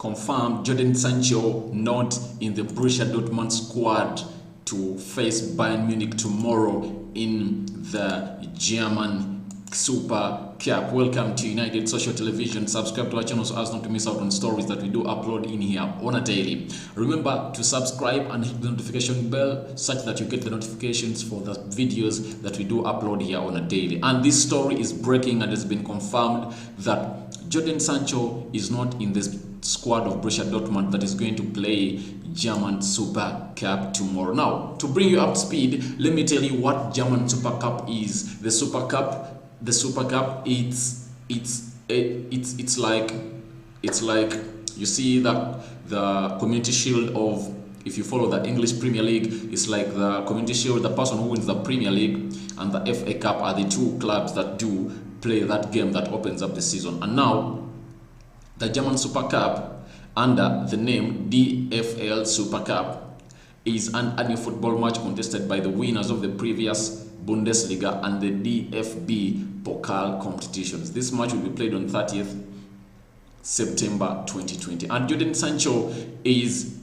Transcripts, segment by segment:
confirmed Jadon Sancho not in the Brussia Dortmund squad to face Bayern Munich tomorrow in the German Super Cup. Welcome to United Social Television. Subscribe to our channel so as not to miss out on stories that we do upload in here on a daily. Remember to subscribe and hit the notification bell such that you get the notifications for the videos that we do upload here on a daily. And this story is breaking and has been confirmed that Jadon Sancho is not in this squad of Brussia Dortmund that is going to play German Super Cup tomorrow. Now, to bring you up to speed, let me tell you what German Super Cup is. The Super Cup, it's like you see that the Community Shield of, if you follow the English Premier League, it's like the Community Shield. The person who wins the Premier League and the FA Cup are the two clubs that do play that game that opens up the season. And now the German Super Cup, under the name DFL Super Cup, is an annual football match contested by the winners of the previous Bundesliga and the DFB Pokal competitions. This match will be played on 30th September 2020. And Jadon Sancho is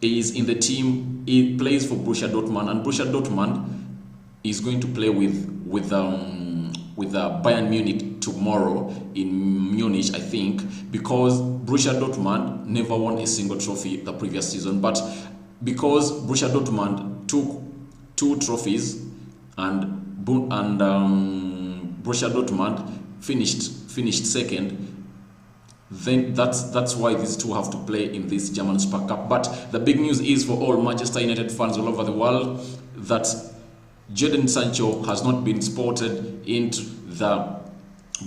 in the team. He plays for Brussia Dortmund, and Brussia Dortmund is going to play with Bayern Munich tomorrow in Munich, I think, because Brussia Dortmund never won a single trophy the previous season. But because Brussia Dortmund took 2 trophies and Brussia Dortmund finished second, then that's why these two have to play in this German Super Cup. But the big news is for all Manchester United fans all over the world that Jadon Sancho has not been spotted into the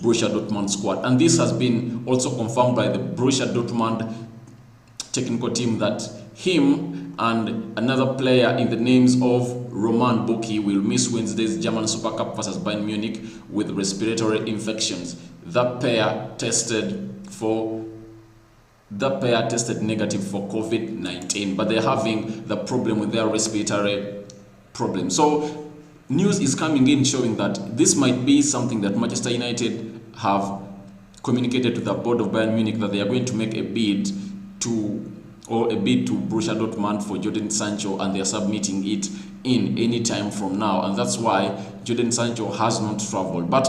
Brussia Dortmund squad, and this has been also confirmed by the Brussia Dortmund technical team that him and another player in the names of Roman Bürki will miss Wednesday's German Super Cup versus Bayern Munich with respiratory infections. That pair tested negative for COVID-19, but they're having the problem with their respiratory problem. So news is coming in showing that this might be something that Manchester United have communicated to the board of Bayern Munich, that they are going to make a bid to Brussia Dortmund for Jadon Sancho, and they are submitting it in any time from now, and that's why Jadon Sancho has not traveled. But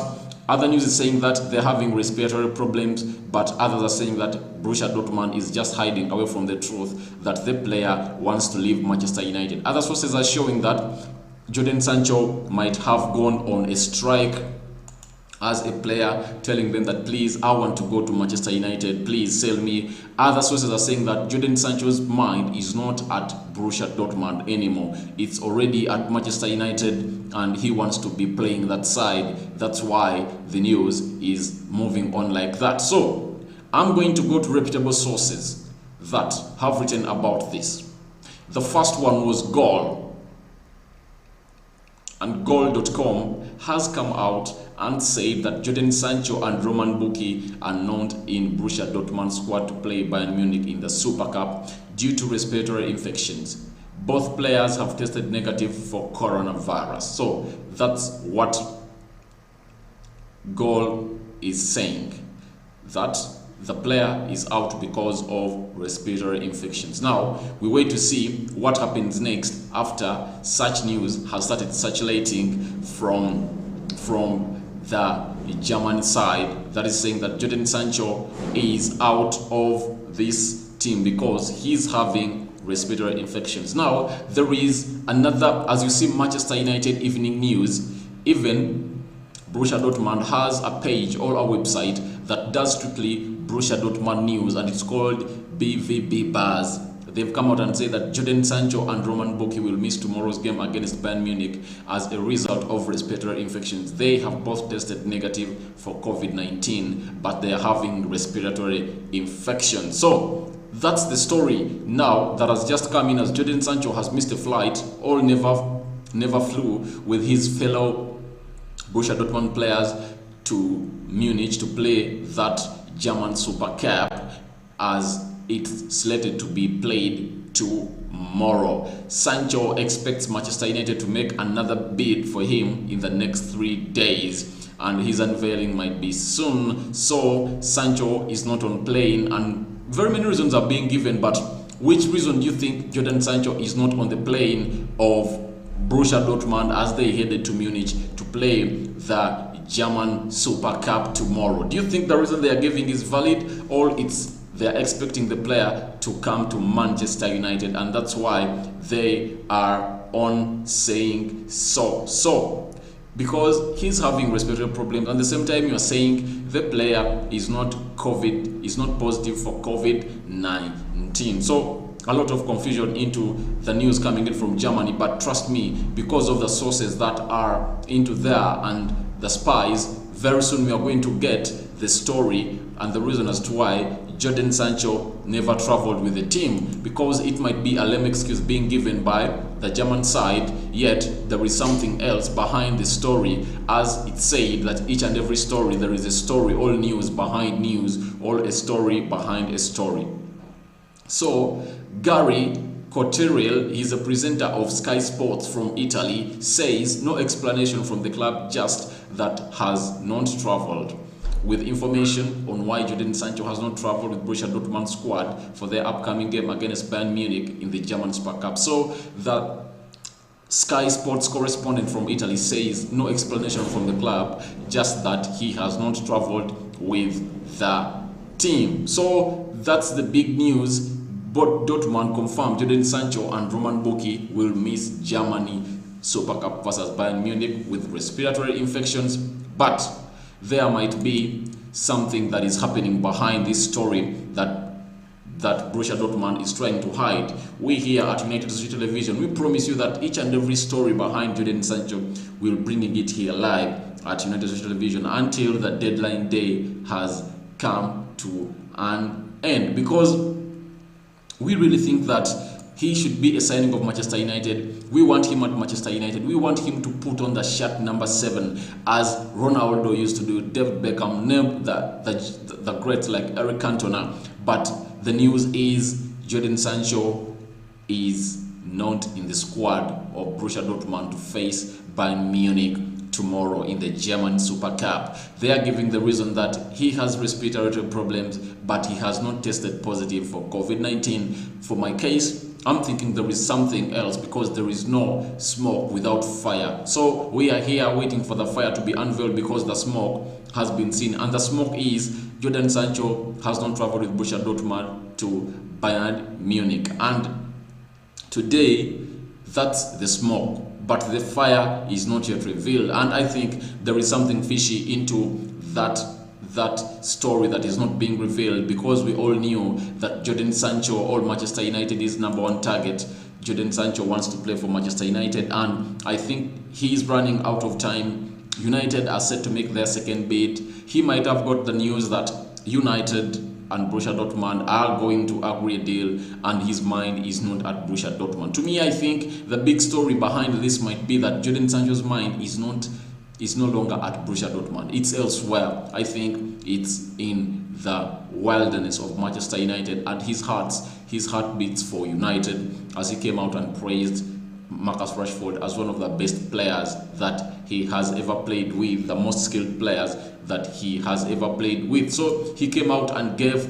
other news is saying that they're having respiratory problems, but others are saying that Brussia Dortmund is just hiding away from the truth that the player wants to leave Manchester United. Other sources are showing that Jadon Sancho might have gone on a strike as a player, telling them that please, I want to go to Manchester United, please sell me. Other sources are saying that Jadon Sancho's mind is not at Brussia Dortmund anymore. It's already at Manchester United and he wants to be playing that side. That's why the news is moving on like that. So I'm going to go to reputable sources that have written about this. The first one was Goal, and Goal.com has come out and said that Jadon Sancho and Roman Bürki are not in Brussia Dortmund squad to play Bayern Munich in the Super Cup due to respiratory infections. Both players have tested negative for coronavirus. So that's what Goal is saying, that the player is out because of respiratory infections. Now, we wait to see what happens next after such news has started circulating from the German side, that is saying that Jadon Sancho is out of this team because he's having respiratory infections. Now, there is another, as you see, Manchester United Evening News, even Brussia Dortmund has a page or a website that does strictly Brussia Dortmund news, and it's called BVB Buzz. They've come out and said that Jadon Sancho and Roman Bürki will miss tomorrow's game against Bayern Munich as a result of respiratory infections. They have both tested negative for COVID-19, but they are having respiratory infection. So that's the story now that has just come in, as Jadon Sancho has missed a flight or never flew with his fellow Brussia Dortmund players to Munich to play that German Super Cup, as it's slated to be played tomorrow. Sancho expects Manchester United to make another bid for him in the next 3 days. and his unveiling might be soon. So Sancho is not on plane, and very many reasons are being given, but which reason do you think Jadon Sancho is not on the plane of Brussia Dortmund as they headed to Munich to play the German Super Cup tomorrow? Do you think the reason they are giving is valid, or it's they are expecting the player to come to Manchester United, and that's why they are on saying so? Because he's having respiratory problems, and at the same time you are saying the player is not positive for COVID-19. So a lot of confusion into the news coming in from Germany, but trust me, because of the sources that are into there and the spies, very soon we are going to get the story and the reason as to why Jadon Sancho never traveled with the team, because it might be a lame excuse being given by the German side, yet there is something else behind the story. As it said that each and every story, there is a story, all news behind news, all a story behind a story. So Gary Cotterill, he's a presenter of Sky Sports from Italy, says no explanation from the club, just that has not traveled. With information on why Jadon Sancho has not traveled with Brussia Dortmund squad for their upcoming game against Bayern Munich in the German Super Cup. So the Sky Sports correspondent from Italy says no explanation from the club, just that he has not traveled with the team. So that's the big news. But Dortmund confirmed Jadon Sancho and Roman Buki will miss Germany Super Cup versus Bayern Munich with respiratory infections, but there might be something that is happening behind this story that Brussia Dortmund is trying to hide. We here at United City Television, we promise you that each and every story behind Jadon Sancho, will bring it here live at United City Television until the deadline day has come to an end, because we really think that he should be a signing of Manchester United. We want him at Manchester United. We want him to put on the shirt number 7, as Ronaldo used to do, David Beckham, named the greats like Eric Cantona. But the news is Jadon Sancho is not in the squad of Brussia Dortmund to face Bayern Munich tomorrow in the German Super Cup. They are giving the reason that he has respiratory problems, but he has not tested positive for COVID-19. For my case, I'm thinking there is something else, because there is no smoke without fire. So we are here waiting for the fire to be unveiled, because the smoke has been seen, and the smoke is Jadon Sancho has not traveled with Brussia Dortmund to Bayern Munich, and today that's the smoke. But the fire is not yet revealed, and I think there is something fishy into that story that is not being revealed, because we all knew that Jadon Sancho, or Manchester United, is #1 target. Jadon Sancho wants to play for Manchester United, and I think he is running out of time. United are set to make their second bid. He might have got the news that United and Brussia Dortmund are going to agree a deal, and his mind is not at Brussia Dortmund. To me, I think the big story behind this might be that Jadon Sancho's mind is no longer at Brussia Dortmund. It's elsewhere. I think it's in the wilderness of Manchester United, and his heart beats for United, as he came out and praised Marcus Rashford as one of the best players that he has ever played with, the most skilled players that he has ever played with. So he came out and gave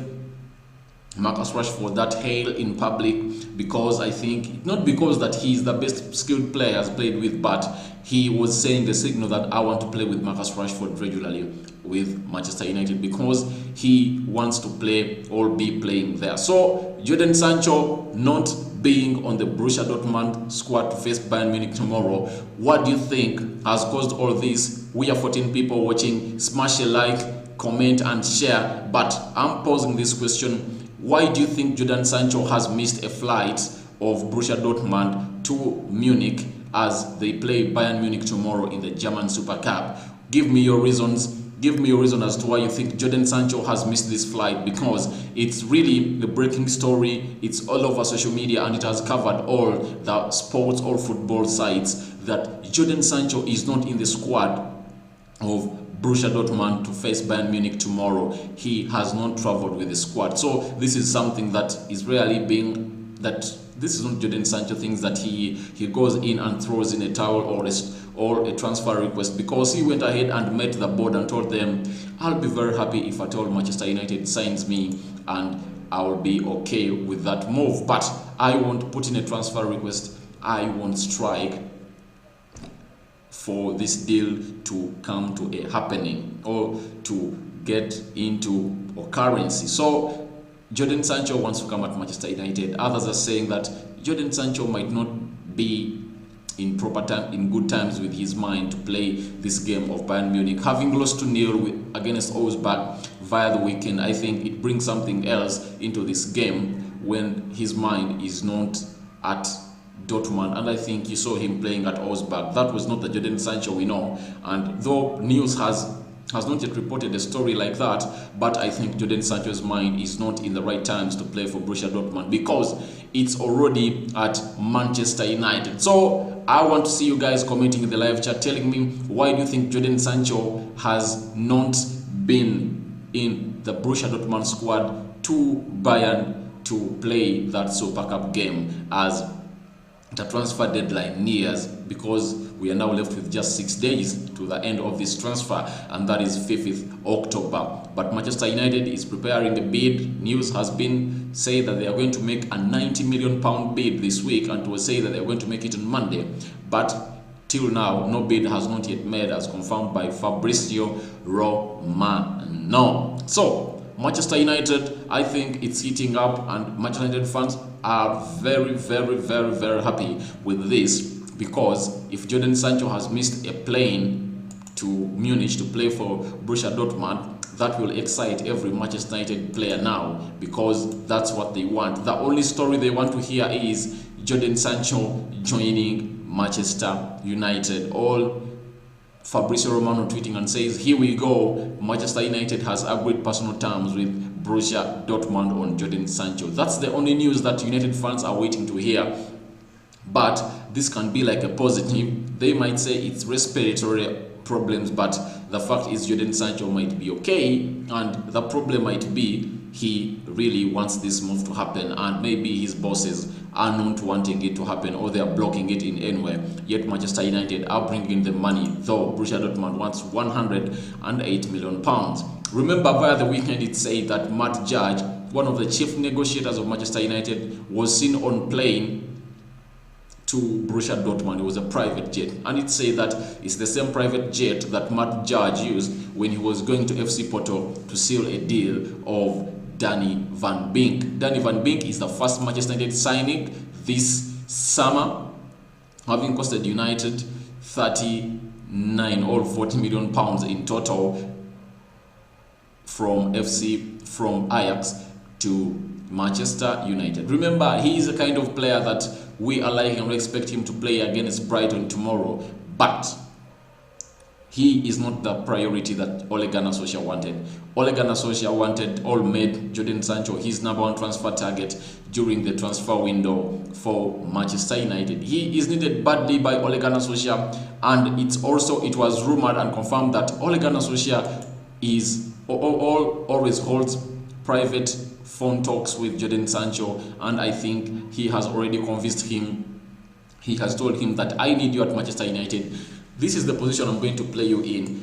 Marcus Rashford that hail in public, because I think, not because that he is the best skilled player has played with, but he was saying the signal that I want to play with Marcus Rashford regularly with Manchester United, because he wants to play or be playing there. So Jadon Sancho not being on the Brussia Dortmund squad to face Bayern Munich tomorrow, what do you think has caused all this? We are 14 people watching. Smash a like, comment and share. But I'm posing this question: why do you think Jadon Sancho has missed a flight of Brussia Dortmund to Munich as they play Bayern Munich tomorrow in the German Super Cup? Give me your reasons. Give me your reason as to why you think Jadon Sancho has missed this flight, because it's really the breaking story. It's all over social media, and it has covered all the sports or football sites that Jadon Sancho is not in the squad of Brussia Dortmund to face Bayern Munich tomorrow. He has not traveled with the squad. So this is something that is really being, that this is not Jadon Sancho things that he goes in and throws in a towel, or a transfer request, because he went ahead and met the board and told them, I'll be very happy if at all Manchester United signs me, and I'll be okay with that move, but I won't put in a transfer request, I won't strike for this deal to come to a happening or to get into occurrence. So Jadon Sancho wants to come at Manchester United. Others are saying that Jadon Sancho might not be in proper time, in good times with his mind to play this game of Bayern Munich. Having lost 2-0 against Augsburg via the weekend, I think it brings something else into this game when his mind is not at Dortmund, and I think you saw him playing at Augsburg. That was not the Jadon Sancho we know, and though news has not yet reported a story like that, but I think Jadon Sancho's mind is not in the right times to play for Brussia Dortmund, because it's already at Manchester United. So I want to see you guys commenting in the live chat, telling me, why do you think Jadon Sancho has not been in the Brussia Dortmund squad to Bayern to play that Super Cup game as the transfer deadline nears, because we are now left with just 6 days to the end of this transfer, and that is 5th October. But Manchester United is preparing a bid. News has been saying that they are going to make a £90 million bid this week, and to say that they are going to make it on Monday. But till now, no bid has not yet made, as confirmed by Fabrizio Romano. So Manchester United, I think it's heating up, and Manchester United fans are very, very, very, very happy with this, because if Jadon Sancho has missed a plane to Munich to play for Brussia Dortmund, that will excite every Manchester United player now, because that's what they want. The only story they want to hear is Jadon Sancho joining Manchester United. All Fabrizio Romano tweeting and says, here we go, Manchester United has agreed personal terms with Brussia Dortmund on Jadon Sancho. That's the only news that United fans are waiting to hear. But this can be like a positive. They might say it's respiratory problems, but the fact is Jadon Sancho might be okay, and the problem might be he really wants this move to happen, and maybe his bosses are not wanting it to happen, or they are blocking it in any way. Yet Manchester United are bringing the money, though Brussia Dortmund wants £108 million. Remember, via the weekend it said that Matt Judge, one of the chief negotiators of Manchester United, was seen on plane to Brussia Dortmund. It was a private jet, and it said that it's the same private jet that Matt Judge used when he was going to FC Porto to seal a deal of Danny Van Beek. Danny Van Beek is the first Manchester United signing this summer, having costed United 39 or £40 million in total from Ajax to Manchester United. Remember, he is the kind of player that we are liking and we expect him to play against Brighton tomorrow, but he is not the priority that Ole Gunnar Solskjaer wanted. Ole Gunnar Solskjaer wanted made Jadon Sancho his #1 transfer target during the transfer window for Manchester United. He is needed badly by Ole Gunnar Solskjaer, and it was rumored and confirmed that Ole Gunnar Solskjaer always holds private phone talks with Jadon Sancho, and I think he has already convinced him. He has told him that I need you at Manchester United. This is the position I'm going to play you in.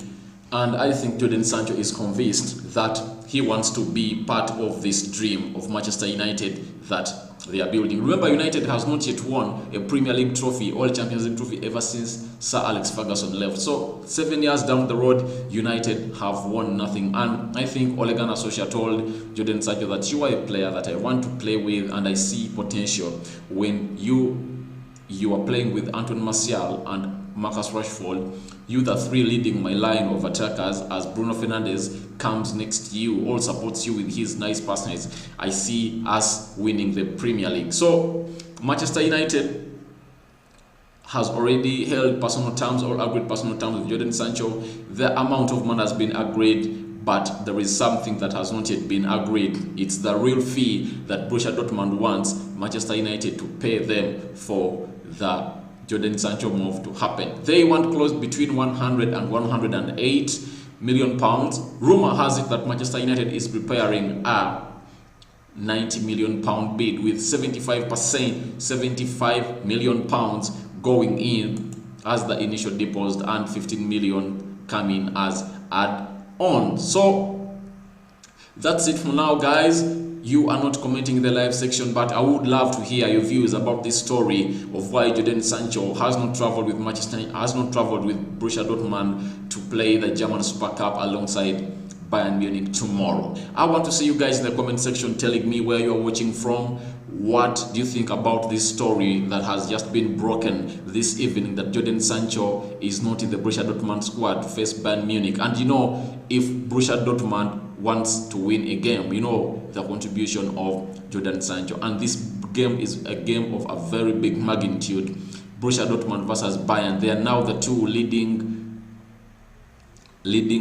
And I think Jadon Sancho is convinced that he wants to be part of this dream of Manchester United that they are building. Remember, United has not yet won a Premier League trophy or Champions League trophy ever since Sir Alex Ferguson left. So 7 years down the road, United have won nothing. And I think Ole Gunnar Solskjaer told Jadon Sancho that you are a player that I want to play with, and I see potential. When you are playing with Anthony Martial and Marcus Rashford, you the three leading my line of attackers, as Bruno Fernandes comes next to you, all supports you with his nice passes. I see us winning the Premier League. So Manchester United has already held personal terms or agreed personal terms with Jadon Sancho. The amount of money has been agreed, but there is something that has not yet been agreed. It's the real fee that Brussia Dortmund wants Manchester United to pay them for the Jadon Sancho move to happen. They want close between 100 and 108 million pounds. Rumor has it that Manchester United is preparing a 90 million pound bid, with 75% 75 million pounds going in as the initial deposit and 15 million coming as add-on. So that's it for now, guys. You are not commenting in the live section, but I would love to hear your views about this story of why Jadon Sancho has not traveled with Brussia Dortmund to play the German Super Cup alongside Bayern Munich tomorrow. I want to see you guys in the comment section telling me where you are watching from. What do you think about this story that has just been broken this evening, that Jadon Sancho is not in the Brussia Dortmund squad to face Bayern Munich? And you know, if Brussia Dortmund wants to win a game, you know the contribution of Jodan Sancho, and this game is a game of a very big magnitude. Brussia Dortmund versus Bayern, they are now the two leading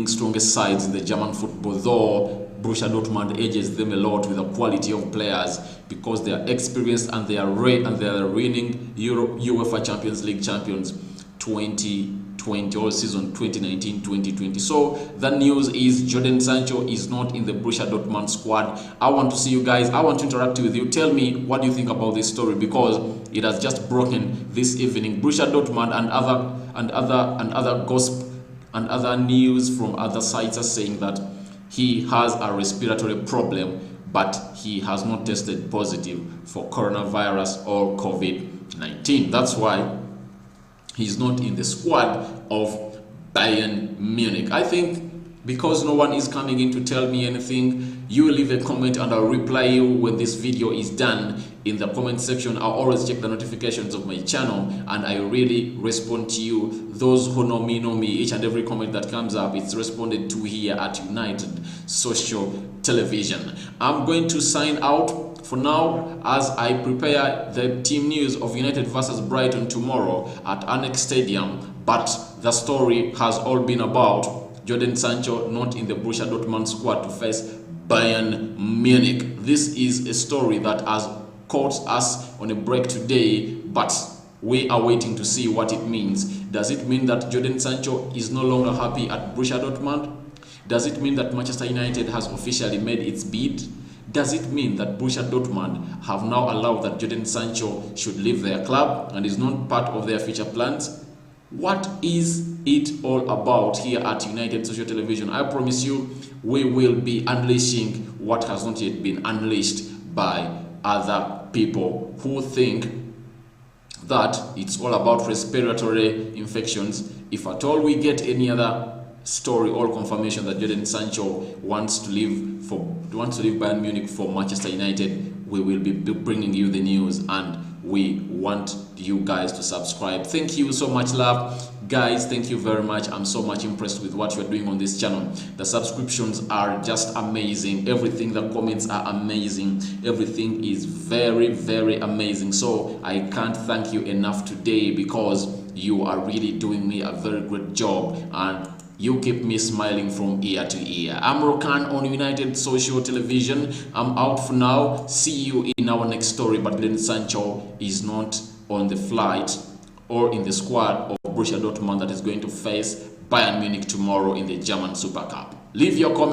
strongest sides in the German football, though Brussia Dortmund edges them a lot with the quality of players because they are experienced and they are reigning UEFA Champions League champions 2020 or season 2019-2020. So the news is Jadon Sancho is not in the Brussia Dortmund squad. I want to see you guys. I want to interact with you. Tell me what you think about this story, because it has just broken this evening. Brussia Dortmund and other gossip and other news from other sites are saying that he has a respiratory problem, but he has not tested positive for coronavirus or COVID-19. That's why he's not in the squad of Bayern Munich. I think because no one is coming in to tell me anything, you leave a comment and I'll reply you when this video is done in the comment section. I'll always check the notifications of my channel and I really respond to you. Those who know me know me. Each and every comment that comes up, it's responded to here at United Social Television. I'm going to sign out for now as I prepare the team news of United versus Brighton tomorrow at Annex Stadium. But the story has all been about Jadon Sancho not in the Brussia Dortmund squad to face Bayern Munich. This is a story that has caught us on a break today, but we are waiting to see what it means. Does it mean that Jadon Sancho is no longer happy at Brussia Dortmund? Does it mean that Manchester United has officially made its bid? Does it mean that Brussia Dortmund have now allowed that Jadon Sancho should leave their club and is not part of their future plans? What is it all about here at United Social Television? I promise you, we will be unleashing what has not yet been unleashed by other people who think that it's all about respiratory infections. If at all we get any other story or confirmation that Jadon Sancho wants to leave Bayern Munich for Manchester United, we will be bringing you the news, and we want you guys to subscribe. Thank you so much, love guys. Thank you very much. I'm so much impressed with what you're doing on this channel. The subscriptions are just amazing. Everything, the comments are amazing. Everything is very, very amazing. So I can't thank you enough today, because you are really doing me a very great job and you keep me smiling from ear to ear. I'm Rokani on United Social Television. I'm out for now. See you in our next story. But Jadon Sancho is not on the flight or in the squad of Brussia Dortmund that is going to face Bayern Munich tomorrow in the German Super Cup. Leave your comments.